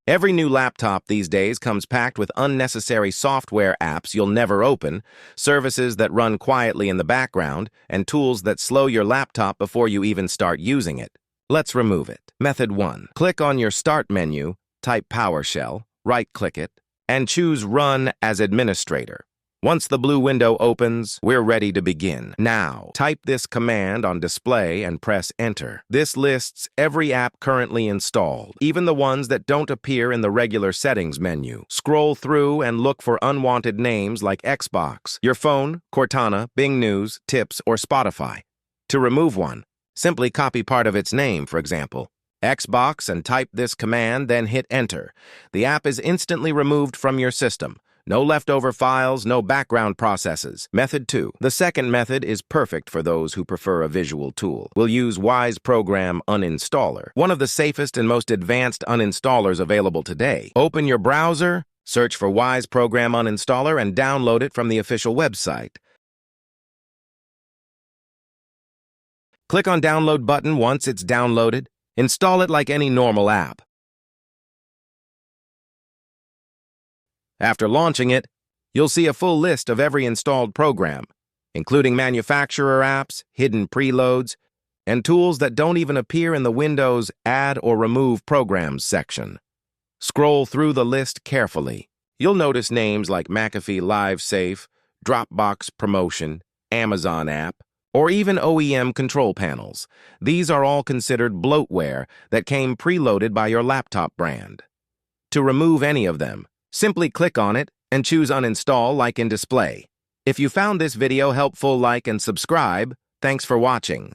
Every new laptop these days comes packed with unnecessary software apps you'll never open, services that run quietly in the background, and tools that slow your laptop before you even start using it. Let's remove it. Method 1. Click on your Start menu, type PowerShell, right-click it, and choose Run as Administrator. Once the blue window opens, we're ready to begin. Now, type this command on display and press Enter. This lists every app currently installed, even the ones that don't appear in the regular settings menu. Scroll through and look for unwanted names like Xbox, your phone, Cortana, Bing News, Tips, or Spotify. To remove one, simply copy part of its name, for example, Xbox, and type this command, then hit Enter. The app is instantly removed from your system. No leftover files, no background processes. Method 2. The second method is perfect for those who prefer a visual tool. We'll use Wise Program Uninstaller, one of the safest and most advanced uninstallers available today. Open your browser, search for Wise Program Uninstaller, and download it from the official website. Click on Download button once it's downloaded. Install it like any normal app. After launching it, you'll see a full list of every installed program, including manufacturer apps, hidden preloads, and tools that don't even appear in the Windows Add or Remove Programs section. Scroll through the list carefully. You'll notice names like McAfee LiveSafe, Dropbox Promotion, Amazon App, or even OEM control panels. These are all considered bloatware that came preloaded by your laptop brand. To remove any of them, simply click on it and choose Uninstall like in display. If you found this video helpful, like and subscribe. Thanks for watching.